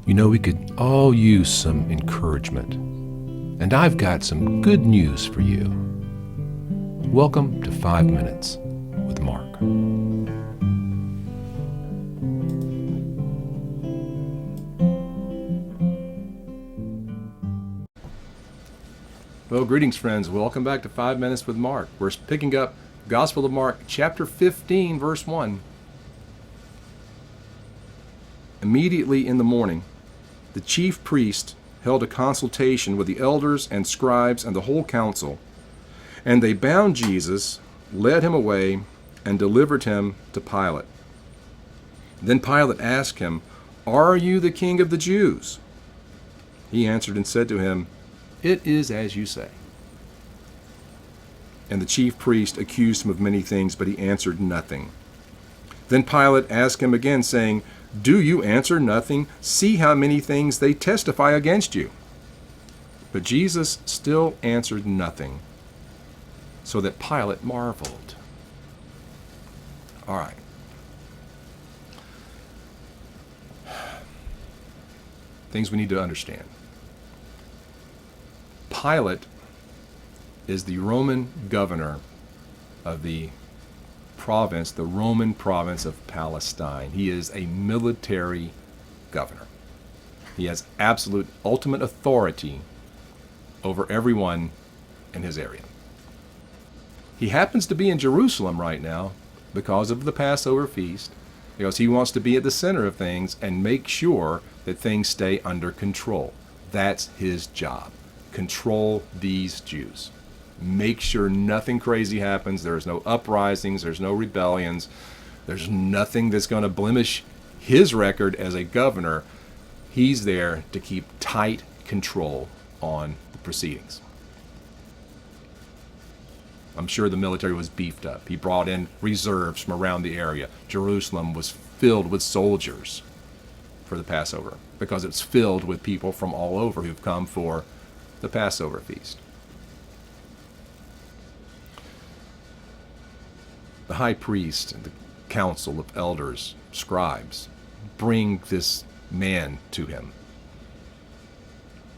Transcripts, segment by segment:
You know, we could all use some encouragement. And I've got some good news for you. Welcome to 5 Minutes with Mark. Well, greetings, friends. Welcome back to 5 Minutes with Mark. We're picking up Gospel of Mark, chapter 15, verse 1. Immediately in the morning, the chief priest held a consultation with the elders and scribes and the whole council, and they bound Jesus, led him away, and delivered him to Pilate. Then Pilate asked him, "Are you the king of the Jews?" He answered and said to him, "It is as you say." And the chief priest accused him of many things, but he answered nothing. Then Pilate asked him again, saying, "Do you answer nothing? See how many things they testify against you." But Jesus still answered nothing, so that Pilate marveled. All right. Things we need to understand. Pilate is the Roman governor of the Roman province of Palestine. He is a military governor. He has absolute, ultimate authority over everyone in his area. He happens to be in Jerusalem right now because of the Passover feast, because he wants to be at the center of things and make sure that things stay under control. That's his job. Control these Jews. Make sure nothing crazy happens. There's no uprisings. There's no rebellions. There's nothing that's going to blemish his record as a governor. He's there to keep tight control on the proceedings. I'm sure the military was beefed up. He brought in reserves from around the area. Jerusalem was filled with soldiers for the Passover because it's filled with people from all over who've come for the Passover feast. The high priest and the council of elders, scribes, bring this man to him.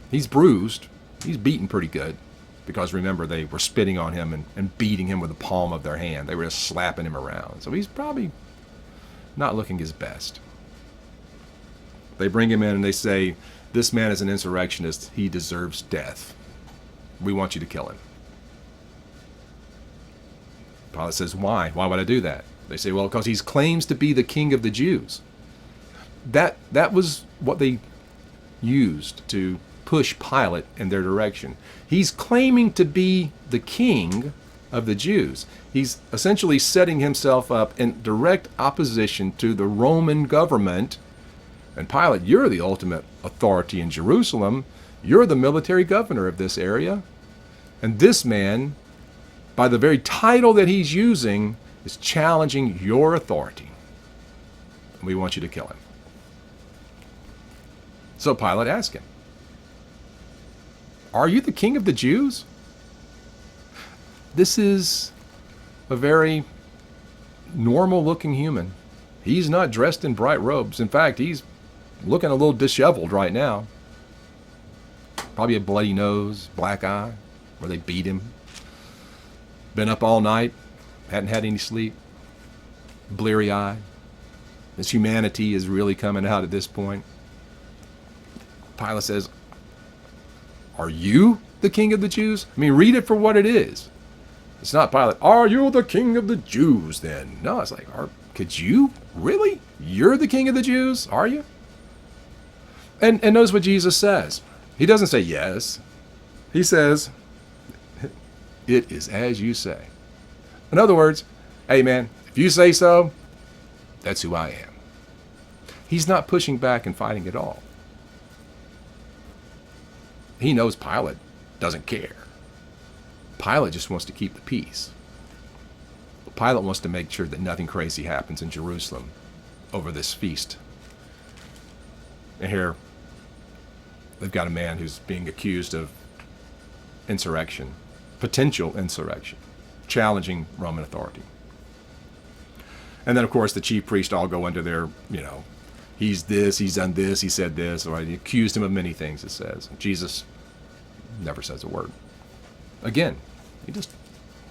He's bruised. He's beaten pretty good because, remember, they were spitting on him and beating him with the palm of their hand. They were just slapping him around. So he's probably not looking his best. They bring him in and they say, "This man is an insurrectionist. He deserves death. We want you to kill him." Pilate says, "Why? Why would I do that?" They say, "Well, because he claims to be the king of the Jews." That was what they used to push Pilate in their direction. He's claiming to be the king of the Jews. He's essentially setting himself up in direct opposition to the Roman government. And Pilate, you're the ultimate authority in Jerusalem. You're the military governor of this area. And this man, by the very title that he's using, is challenging your authority. And we want you to kill him. So Pilate asked him, "Are you the king of the Jews?" This is a very normal-looking human. He's not dressed in bright robes. In fact, he's looking a little disheveled right now. Probably a bloody nose, black eye, where they beat him. Been up all night, hadn't had any sleep, bleary-eyed. His humanity is really coming out at this point. Pilate says, "Are you the king of the Jews?" I mean, read it for what it is. It's not Pilate, "Are you the king of the Jews then?" No, it's like, could you? Really? You're the king of the Jews? Are you? And notice what Jesus says. He doesn't say yes. He says, "It is as you say." In other words, hey man, if you say so, that's who I am. He's not pushing back and fighting at all. He knows Pilate doesn't care. Pilate just wants to keep the peace. Pilate wants to make sure that nothing crazy happens in Jerusalem over this feast. And here, they've got a man who's being accused of insurrection, potential insurrection, challenging Roman authority. And then, of course, the chief priests all go into their, he's this, he's done this, he said this, or he accused him of many things, it says. And Jesus never says a word. Again, he just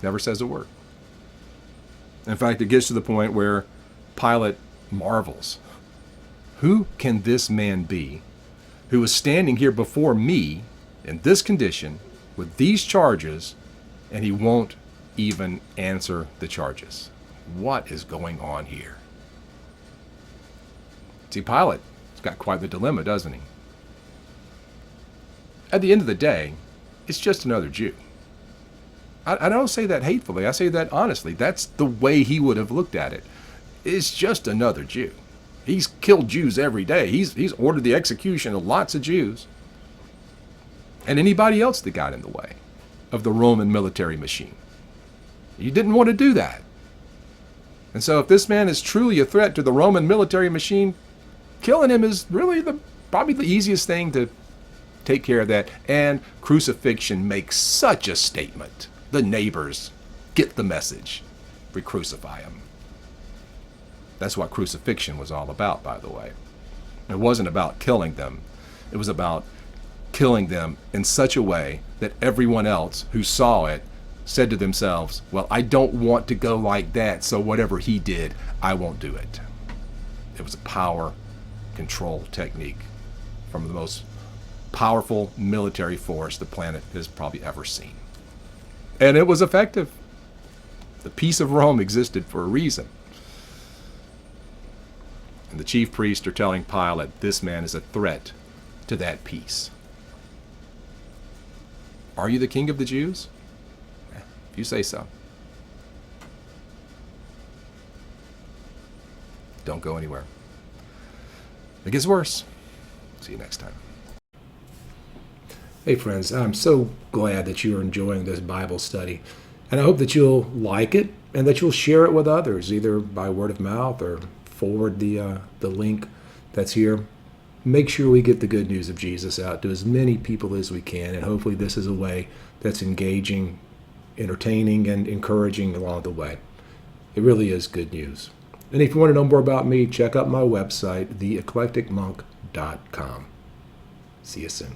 never says a word. In fact, it gets to the point where Pilate marvels. Who can this man be who is standing here before me in this condition with these charges, and he won't even answer the charges? What is going on here? See, Pilate's got quite the dilemma, doesn't he? At the end of the day, it's just another Jew. I don't say that hatefully. I say that honestly. That's the way he would have looked at it. It's just another Jew. He's killed Jews every day. He's ordered the execution of lots of Jews. And anybody else that got in the way of the Roman military machine. He didn't want to do that. And so if this man is truly a threat to the Roman military machine, killing him is really probably the easiest thing to take care of that. And crucifixion makes such a statement. The neighbors get the message. We crucify him. That's what crucifixion was all about, by the way. It wasn't about killing them. It was about killing them in such a way that everyone else who saw it said to themselves, well, I don't want to go like that, so whatever he did, I won't do it. It was a power control technique from the most powerful military force the planet has probably ever seen. And it was effective. The peace of Rome existed for a reason. And the chief priests are telling Pilate, this man is a threat to that peace. Are you the king of the Jews? If you say so. Don't go anywhere. It gets worse. See you next time. Hey friends, I'm so glad that you're enjoying this Bible study. And I hope that you'll like it and that you'll share it with others, either by word of mouth or forward the link that's here. Make sure we get the good news of Jesus out to as many people as we can, and hopefully this is a way that's engaging, entertaining, and encouraging along the way. It really is good news. And if you want to know more about me, check out my website, theeclecticmonk.com. See you soon.